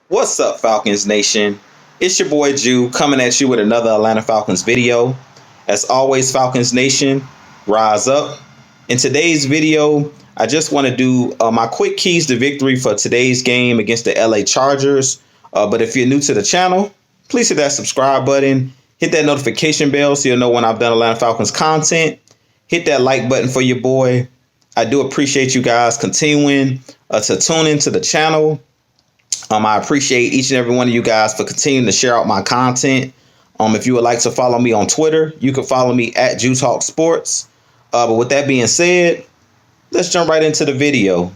What's up, Falcons Nation? It's your boy Jew coming at you with another Atlanta Falcons video. As always, Falcons Nation, rise up. In today's video, I just want to do my quick keys to victory for today's game against the LA Chargers. But if you're new to the channel, please hit that subscribe button, hit that notification bell so you'll know when I've done Atlanta Falcons content. Hit that like button for your boy. I do appreciate you guys continuing to tune into the channel. I appreciate each and every one of you guys for continuing to share out my content. If you would like to follow me on Twitter, you can follow me at Jew Talk Sports. But with that being said, let's jump right into the video.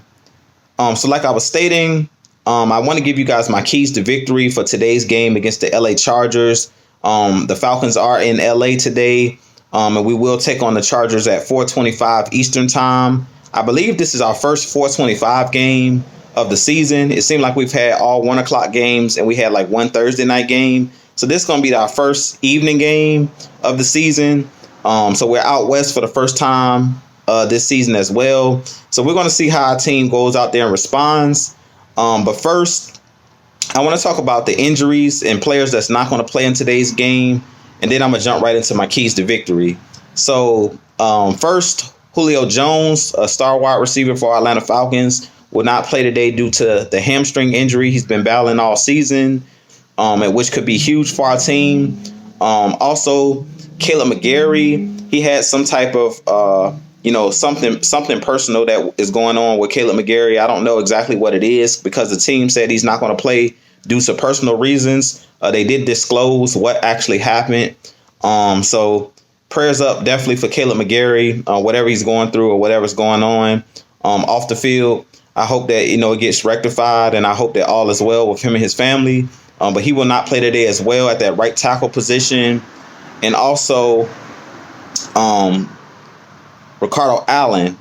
So like I was stating, I want to give you guys my keys to victory for today's game against the LA Chargers. The Falcons are in LA today, and we will take on the Chargers at 4:25 Eastern time. I believe this is our first 4:25 game of the season. It seemed like we've had all 1 o'clock games and we had like one Thursday night game. So this is going to be our first evening game of the season. So we're out west for the first time this season as well. So we're going to see how our team goes out there and responds. But first, I want to talk about the injuries and players that's not going to play in today's game. And then I'm going to jump right into my keys to victory. So first, Julio Jones, a star wide receiver for Atlanta Falcons, will not play today due to the hamstring injury he's been battling all season, and which could be huge for our team. Also, Caleb McGarry, he had some type of, something personal that is going on with Caleb McGarry. I don't know exactly what it is because the team said he's not going to play due to personal reasons. They did disclose what actually happened. So prayers up definitely for Caleb McGarry, whatever he's going through or whatever's going on off the field. I hope that, it gets rectified, and I hope that all is well with him and his family. But he will not play today as well at that right tackle position. And also, Ricardo Allen,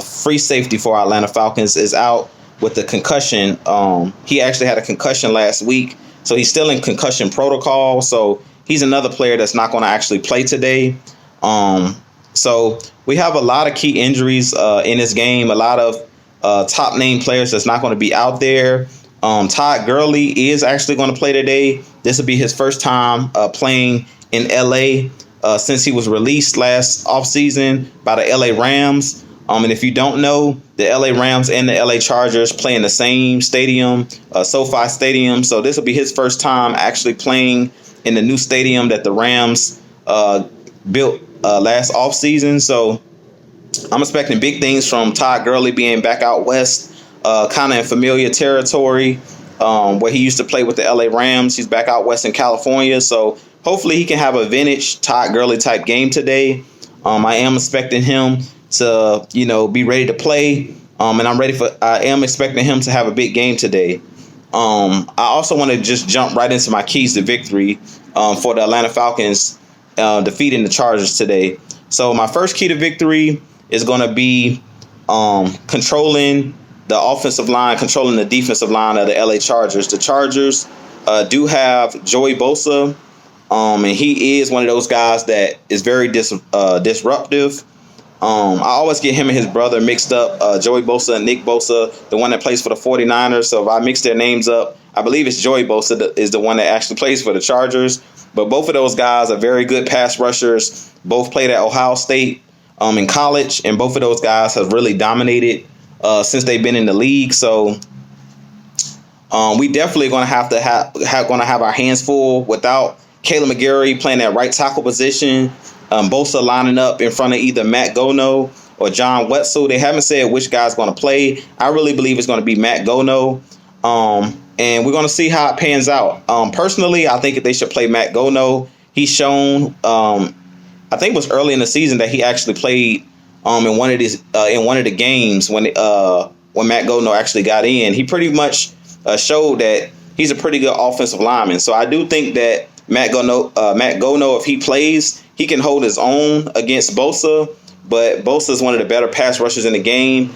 free safety for Atlanta Falcons, is out with the concussion. He actually had a concussion last week, so he's still in concussion protocol. So he's another player that's not going to actually play today. So we have a lot of key injuries in this game, a lot of top name players that's not going to be out there. Todd Gurley is actually going to play today. This will be his first time playing in LA since he was released last offseason by the LA Rams. And if you don't know, the LA Rams and the LA Chargers play in the same stadium, SoFi Stadium. So this will be his first time actually playing in the new stadium that the Rams built last offseason. So I'm expecting big things from Todd Gurley being back out west, kind of in familiar territory where he used to play with the LA Rams. He's back out west in California. So hopefully he can have a vintage Todd Gurley type game today. I am expecting him to, be ready to play. And I am expecting him to have a big game today. I also want to just jump right into my keys to victory for the Atlanta Falcons defeating the Chargers today. So my first key to victory is going to be controlling the offensive line, controlling the defensive line of the LA Chargers. The Chargers do have Joey Bosa, and he is one of those guys that is very disruptive. I always get him and his brother mixed up, Joey Bosa and Nick Bosa, the one that plays for the 49ers. So if I mix their names up, I believe it's Joey Bosa that is the one that actually plays for the Chargers. But both of those guys are very good pass rushers. Both played at Ohio State in college, and both of those guys have really dominated since they've been in the league. So we definitely going to have our hands full without Caleb McGarry playing that right tackle position. Bosa lining up in front of either Matt Gono or John Wetzel. They haven't said which guy's going to play. I really believe it's going to be Matt Gono. And we're going to see how it pans out. Personally, I think they should play Matt Gono. He's shown, I think it was early in the season that he actually played in one of the games when Matt Gono actually got in. He pretty much showed that he's a pretty good offensive lineman. So I do think that Matt Gono, if he plays, he can hold his own against Bosa. But Bosa is one of the better pass rushers in the game.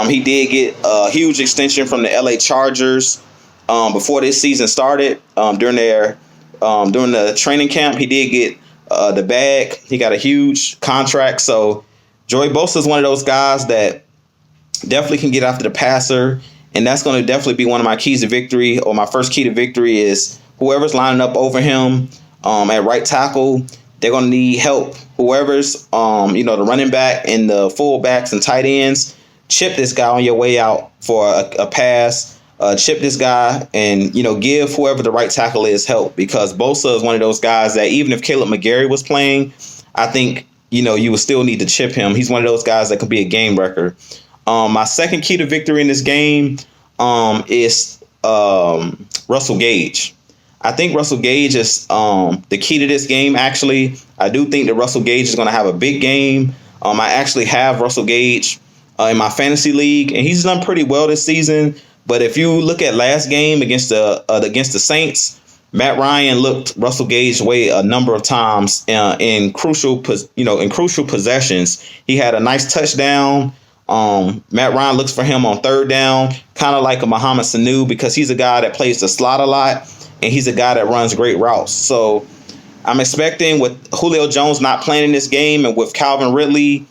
He did get a huge extension from the LA Chargers before this season started. During the training camp, he did get the bag. He got a huge contract. So Joey Bosa is one of those guys that definitely can get after the passer and that's going to definitely be one of my keys to victory, or my first key to victory is whoever's lining up over him at right tackle. They're going to need help. Whoever's the running back and the fullbacks and tight ends, chip this guy on your way out for a pass. Chip this guy and give whoever the right tackle is help, because Bosa is one of those guys that even if Caleb McGarry was playing, I think you would still need to chip him. He's one of those guys that could be a game wrecker. My second key to victory in this game is Russell Gage. I think Russell Gage is the key to this game, actually. I do think that Russell Gage is going to have a big game. I actually have Russell Gage in my fantasy league, and he's done pretty well this season. But if you look at last game against the Saints, Matt Ryan looked Russell Gage way a number of times in crucial possessions. He had a nice touchdown. Matt Ryan looks for him on third down, kind of like a Mohamed Sanu, because he's a guy that plays the slot a lot, and he's a guy that runs great routes. So I'm expecting, with Julio Jones not playing in this game and with Calvin Ridley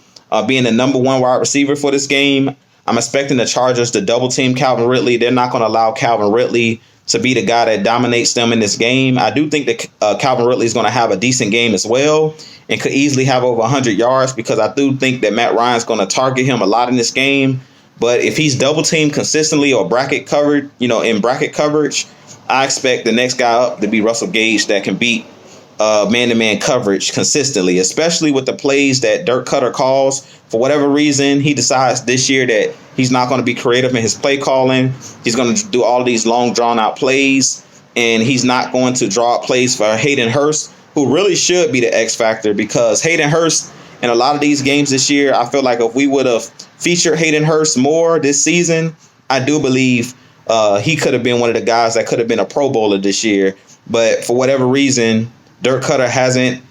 being the number one wide receiver for this game, I'm expecting the Chargers to double team Calvin Ridley. They're not going to allow Calvin Ridley to be the guy that dominates them in this game. I do think that Calvin Ridley is going to have a decent game as well and could easily have over 100 yards, because I do think that Matt Ryan's going to target him a lot in this game. But if he's double teamed consistently or bracket covered, in bracket coverage, I expect the next guy up to be Russell Gage, that can beat man-to-man coverage consistently, especially with the plays that Dirk Cutter calls. For whatever reason, he decides this year that he's not going to be creative in his play calling. He's going to do all these long, drawn-out plays, and he's not going to draw up plays for Hayden Hurst, who really should be the X factor, because Hayden Hurst in a lot of these games this year, I feel like if we would have featured Hayden Hurst more this season, I do believe he could have been one of the guys that could have been a Pro Bowler this year. But for whatever reason, Dirk Cutter hasn't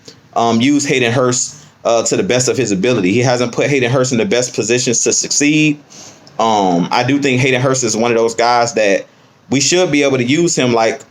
used Hayden Hurst to the best of his ability. He hasn't put Hayden Hurst in the best positions to succeed. I do think Hayden Hurst is one of those guys that we should be able to use him, like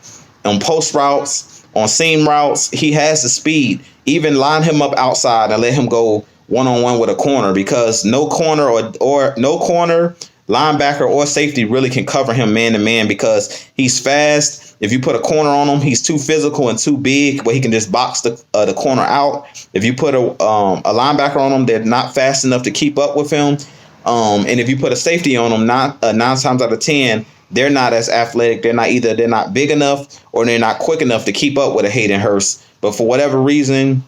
on post routes, on seam routes. He has the speed. Even line him up outside and let him go one-on-one with a corner, because no corner or no corner, linebacker or safety really can cover him man-to-man, because he's fast. If you put a corner on him, he's too physical and too big where he can just box the corner out. If you put a linebacker on him, they're not fast enough to keep up with him. And if you put a safety on him, 9 times out of 10, they're not as athletic. They're not big enough, or they're not quick enough to keep up with a Hayden Hurst. But for whatever reason,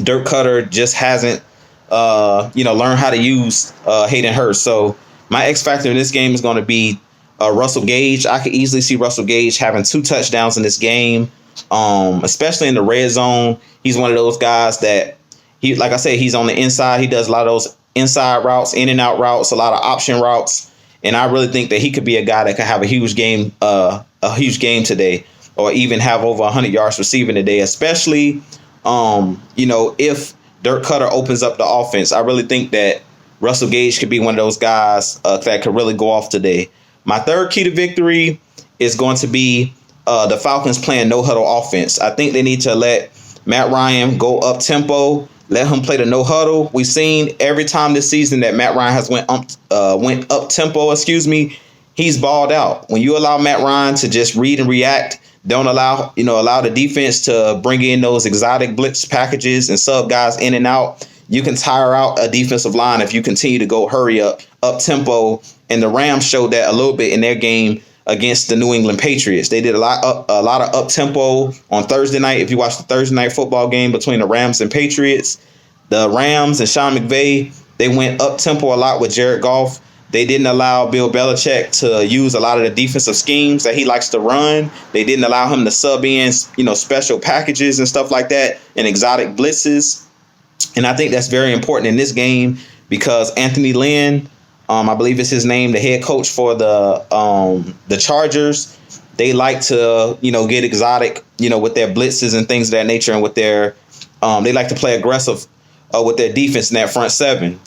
Dirk Cutter just hasn't learned how to use Hayden Hurst. So my X factor in this game is going to be Russell Gage. I could easily see Russell Gage having 2 touchdowns in this game, especially in the red zone. He's one of those guys that, like I said, he's on the inside. He does a lot of those inside routes, in and out routes, a lot of option routes. And I really think that he could be a guy that could have a huge game today, or even have over 100 yards receiving today, especially, if Dirk Cutter opens up the offense. I really think that Russell Gage could be one of those guys that could really go off today. My third key to victory is going to be the Falcons playing no huddle offense. I think they need to let Matt Ryan go up tempo, let him play the no huddle. We've seen every time this season that Matt Ryan has went up tempo, he's balled out. When you allow Matt Ryan to just read and react, don't allow the defense to bring in those exotic blitz packages and sub guys in and out, you can tire out a defensive line if you continue to go hurry up tempo. And the Rams showed that a little bit in their game against the New England Patriots. They did a lot of up tempo on Thursday night. If you watch the Thursday night football game between the Rams and Patriots, the Rams and Sean McVay, they went up tempo a lot with Jared Goff. They didn't allow Bill Belichick to use a lot of the defensive schemes that he likes to run. They didn't allow him to sub in, special packages and stuff like that and exotic blitzes. And I think that's very important in this game, because Anthony Lynn, I believe is his name, the head coach for the Chargers, they like to, get exotic, with their blitzes and things of that nature, and with their, they like to play aggressive with their defense in that front seven.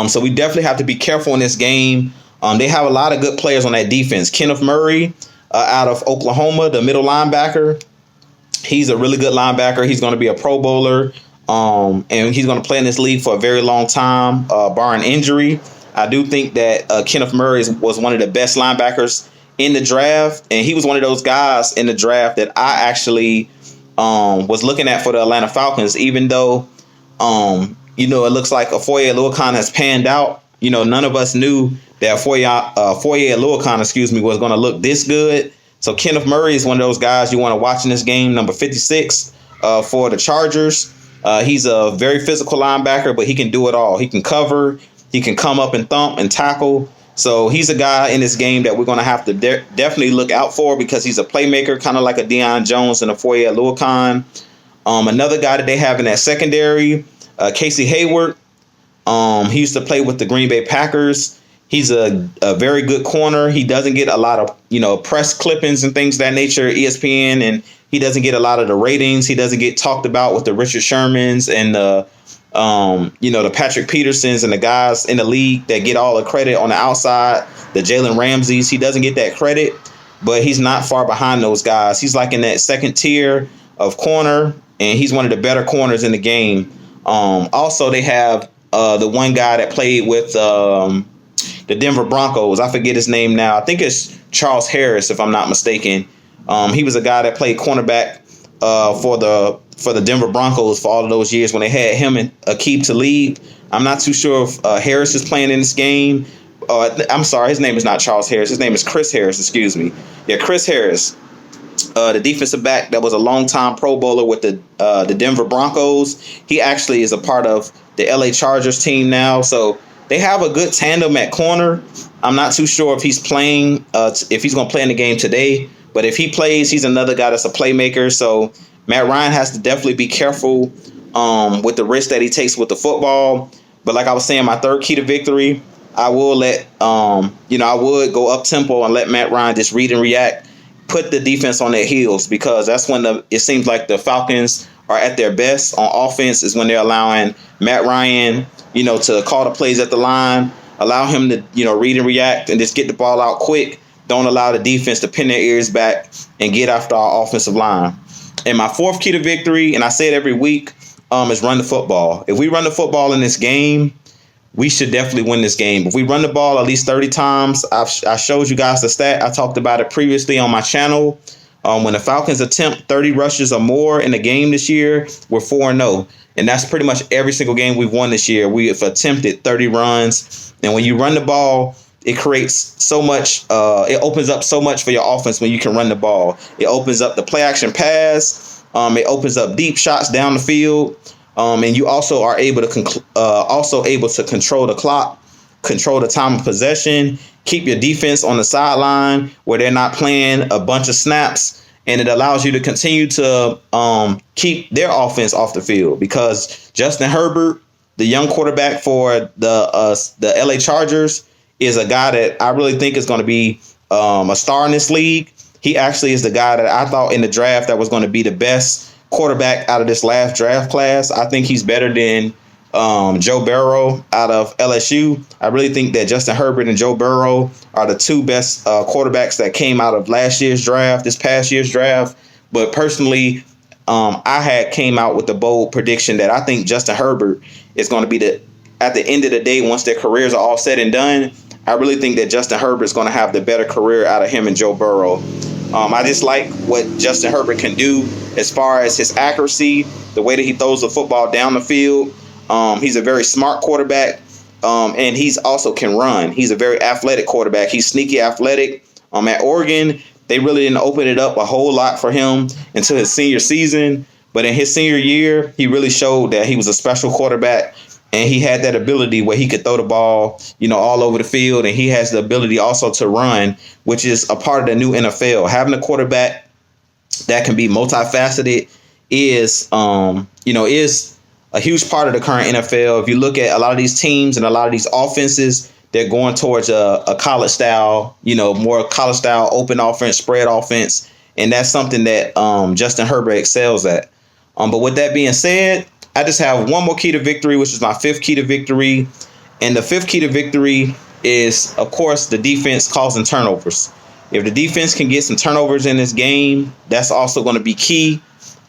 So we definitely have to be careful in this game. They have a lot of good players on that defense. Kenneth Murray out of Oklahoma, the middle linebacker. He's a really good linebacker. He's going to be a Pro Bowler, and he's going to play in this league for a very long time, barring injury. I do think that Kenneth Murray was one of the best linebackers in the draft, and he was one of those guys in the draft that I actually was looking at for the Atlanta Falcons, even though it looks like Foye Oluokun has panned out. None of us knew that Foye Oluokun, was going to look this good. So Kenneth Murray is one of those guys you want to watch in this game, number 56 for the Chargers. He's a very physical linebacker, but he can do it all. He can cover, he can come up and thump and tackle. So he's a guy in this game that we're going to have to definitely look out for because he's a playmaker, kind of like a Deion Jones and a Foye Oluokun. Another guy that they have in that secondary, Casey Hayward. He used to play with the Green Bay Packers. He's a very good corner. He doesn't get a lot of, press clippings and things of that nature, ESPN, and he doesn't get a lot of the ratings. He doesn't get talked about with the Richard Shermans and the Patrick Petersons and the guys in the league that get all the credit on the outside, the Jalen Ramseys. He doesn't get that credit, but he's not far behind those guys. He's like in that second tier of corner, and he's one of the better corners in the game. Also, they have the one guy that played with the Denver Broncos. I forget his name now. I think it's Charles Harris, if I'm not mistaken. He was a guy that played cornerback for the Denver Broncos for all of those years when they had him and Aqib Talib. I'm not too sure if Harris is playing in this game. I'm sorry, his name is not Charles Harris. His name is Chris Harris, excuse me. Yeah, Chris Harris, the defensive back that was a longtime Pro Bowler with the Denver Broncos. He actually is a part of the LA Chargers team now. So they have a good tandem at corner. I'm not too sure if he's playing, if he's going to play in the game today. But if he plays, he's another guy that's a playmaker. So Matt Ryan has to definitely be careful with the risk that he takes with the football. But like I was saying, my third key to victory, I will I would go up tempo and let Matt Ryan just read and react, put the defense on their heels, because that's when it seems like the Falcons are at their best on offense, is when they're allowing Matt Ryan, to call the plays at the line, allow him to, read and react and just get the ball out quick. Don't allow the defense to pin their ears back and get after our offensive line. And my fourth key to victory, and I say it every week, is run the football. If we run the football in this game, we should definitely win this game. If we run the ball at least 30 times, I showed you guys the stat. I talked about it previously on my channel. When the Falcons attempt 30 rushes or more in a game this year, we're 4-0. And that's pretty much every single game we've won this year. We have attempted 30 runs. And when you run the ball, it creates so much. It opens up so much for your offense when you can run the ball. It opens up the play action pass. It opens up deep shots down the field. And you also are able to control the clock, control the time of possession, keep your defense on the sideline where they're not playing a bunch of snaps. And it allows you to continue to keep their offense off the field, because Justin Herbert, the young quarterback for the LA Chargers, is a guy that I really think is going to be a star in this league. He actually is the guy that I thought in the draft that was going to be the best quarterback out of this last draft class. I think he's better than Joe Burrow out of LSU. I really think that Justin Herbert and Joe Burrow are the two best quarterbacks that came out of this past year's draft. But personally, I came out with the bold prediction that I think Justin Herbert is going to be at the end of the day, once their careers are all said and done, I really think that Justin Herbert is going to have the better career out of him and Joe Burrow. I just like what Justin Herbert can do as far as his accuracy, the way that he throws the football down the field. He's a very smart quarterback, and he's also can run. He's a very athletic quarterback. He's sneaky athletic. At Oregon, they really didn't open it up a whole lot for him until his senior season. But in his senior year, he really showed that he was a special quarterback. And he had that ability where he could throw the ball, all over the field. And he has the ability also to run, which is a part of the new NFL. Having a quarterback that can be multifaceted is a huge part of the current NFL. If you look at a lot of these teams and a lot of these offenses, they're going towards a college style, more college style, open offense, spread offense. And that's something that Justin Herbert excels at. But with that being said, I just have one more key to victory, which is my fifth key to victory. And the fifth key to victory is, of course, the defense causing turnovers. If the defense can get some turnovers in this game, that's also going to be key.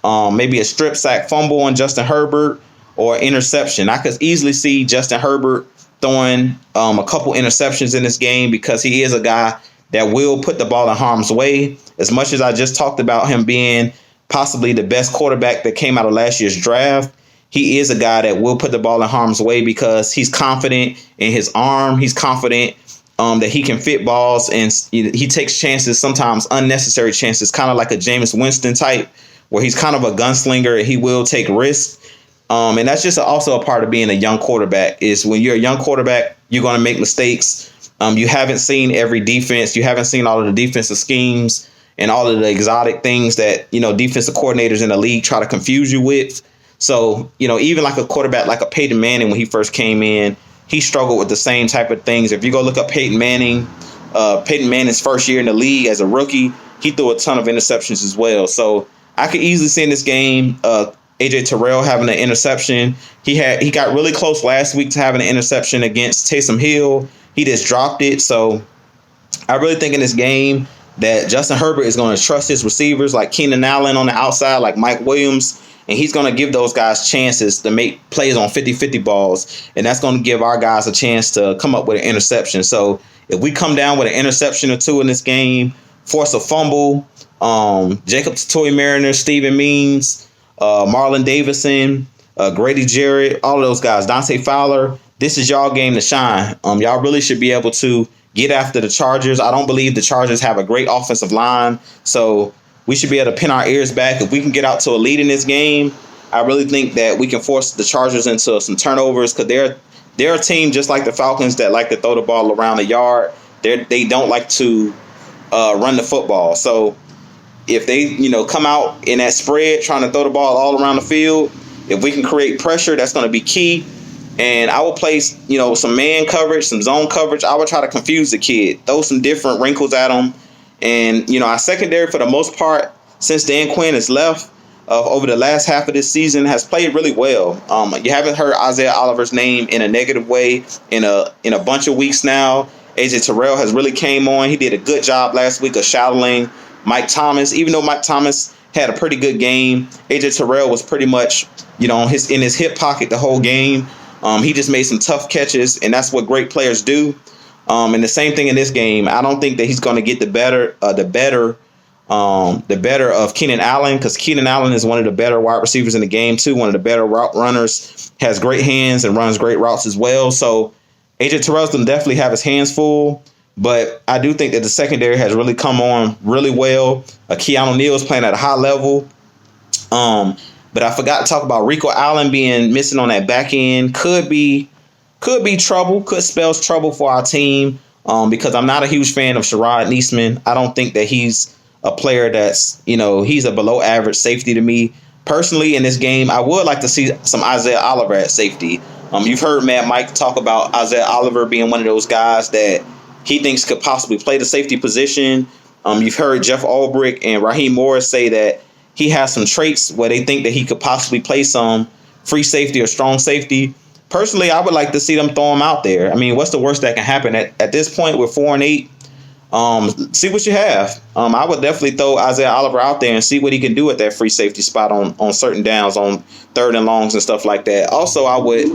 Maybe a strip sack fumble on Justin Herbert or interception. I could easily see Justin Herbert throwing a couple interceptions in this game because he is a guy that will put the ball in harm's way. As much as I just talked about him being possibly the best quarterback that came out of last year's draft, he is a guy that will put the ball in harm's way because he's confident in his arm. He's confident that he can fit balls, and he takes chances, sometimes unnecessary chances, kind of like a Jameis Winston type, where he's kind of a gunslinger and he will take risks. And that's just also a part of being a young quarterback, is when you're a young quarterback, you're going to make mistakes. You haven't seen every defense. You haven't seen all of the defensive schemes and all of the exotic things that, defensive coordinators in the league try to confuse you with. So, even like a quarterback like a Peyton Manning, when he first came in, he struggled with the same type of things. If you go look up Peyton Manning's first year in the league as a rookie, he threw a ton of interceptions as well. So I could easily see in this game AJ Terrell having an interception. He got really close last week to having an interception against Taysom Hill. He just dropped it. So I really think in this game that Justin Herbert is going to trust his receivers like Keenan Allen on the outside, like Mike Williams, and he's going to give those guys chances to make plays on 50-50 balls, and that's going to give our guys a chance to come up with an interception. So if we come down with an interception or two in this game, force a fumble, Jacob Toy-Mariner, Steven Means, Marlon Davison, Grady Jarrett, all of those guys, Dante Fowler, this is y'all game to shine. Y'all really should be able to get after the Chargers. I don't believe the Chargers have a great offensive line, so we should be able to pin our ears back. If we can get out to a lead in this game, I really think that we can force the Chargers into some turnovers, because they're a team just like the Falcons that like to throw the ball around the yard. They don't like to run the football. So if they come out in that spread trying to throw the ball all around the field, if we can create pressure, that's going to be key. And I will place some man coverage, some zone coverage. I would try to confuse the kid, throw some different wrinkles at him. And, our secondary, for the most part, since Dan Quinn has left over the last half of this season, has played really well. You haven't heard Isaiah Oliver's name in a negative way in a bunch of weeks now. AJ Terrell has really came on. He did a good job last week of shadowing Mike Thomas. Even though Mike Thomas had a pretty good game, AJ Terrell was pretty much, in his hip pocket the whole game. He just made some tough catches, and that's what great players do. And the same thing in this game. I don't think that he's going to get the better of Keenan Allen, because Keenan Allen is one of the better wide receivers in the game too. One of the better route runners, has great hands and runs great routes as well. So AJ Terrell's going to definitely have his hands full. But I do think that the secondary has really come on really well. Keanu Neal is playing at a high level. But I forgot to talk about Rico Allen being missing on that back end. Could be trouble, could spell trouble for our team, because I'm not a huge fan of Sherrod Neesman. I don't think that he's a player that's, he's a below average safety to me. Personally, in this game, I would like to see some Isaiah Oliver at safety. You've heard Mad Mike talk about Isaiah Oliver being one of those guys that he thinks could possibly play the safety position. You've heard Jeff Ulbrich and Raheem Morris say that he has some traits where they think that he could possibly play some free safety or strong safety. Personally, I would like to see them throw him out there. I mean, what's the worst that can happen? At this point, we're 4-8. See what you have. I would definitely throw Isaiah Oliver out there and see what he can do at that free safety spot on certain downs, on third and longs and stuff like that. Also, I would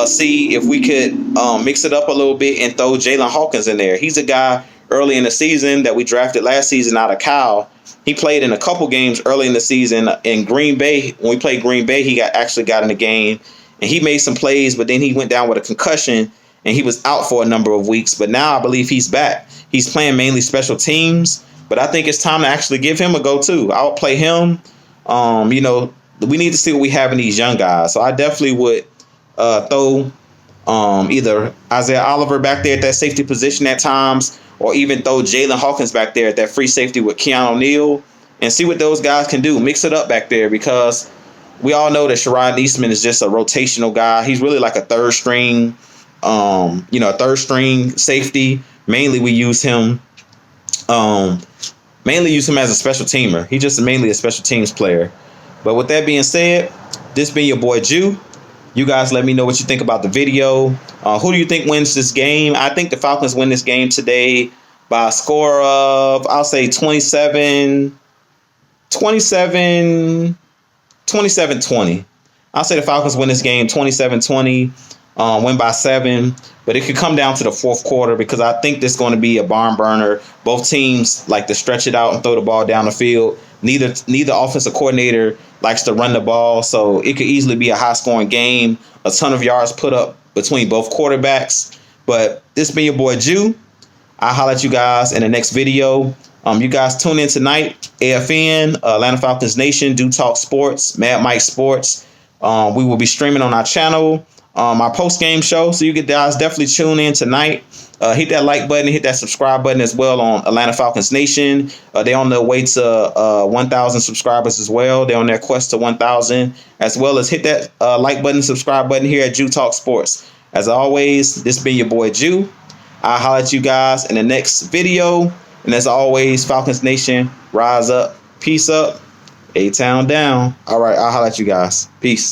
see if we could mix it up a little bit and throw Jalen Hawkins in there. He's a guy early in the season that we drafted last season out of Cal. He played in a couple games early in the season in Green Bay. When we played Green Bay, he actually got in the game, and he made some plays, but then he went down with a concussion, and he was out for a number of weeks. But now I believe he's back. He's playing mainly special teams, but I think it's time to actually give him a go too. I'll play him. We need to see what we have in these young guys. So I definitely would throw either Isaiah Oliver back there at that safety position at times, or even throw Jalen Hawkins back there at that free safety with Keanu Neal, and see what those guys can do. Mix it up back there, because we all know that Sherrod Neesman is just a rotational guy. He's really like a third string safety. Mainly we use him as a special teamer. He's just mainly a special teams player. But with that being said, this been your boy Jew. You guys let me know what you think about the video. Who do you think wins this game? I think the Falcons win this game today by a score of, I'll say 27-20. I'll say the Falcons win this game 27-20. win by 7. But it could come down to the fourth quarter because I think this is going to be a barn burner. Both teams like to stretch it out and throw the ball down the field. Neither offensive coordinator likes to run the ball, so it could easily be a high-scoring game. A ton of yards put up between both quarterbacks. But this been your boy Jew. I'll holler at you guys in the next video. You guys tune in tonight. AFN, Atlanta Falcons Nation, Do Talk Sports, Mad Mike Sports. We will be streaming on our channel, our post-game show. So you guys definitely tune in tonight. Hit that like button, hit that subscribe button as well on Atlanta Falcons Nation. They're on their way to 1,000 subscribers as well. They're on their quest to 1,000, as well as hit that like button, subscribe button here at Jew Talk Sports. As always, this been your boy Jew. I'll holler at you guys in the next video. And as always, Falcons Nation, rise up, peace up, A-Town down. All right, I'll holler at you guys. Peace.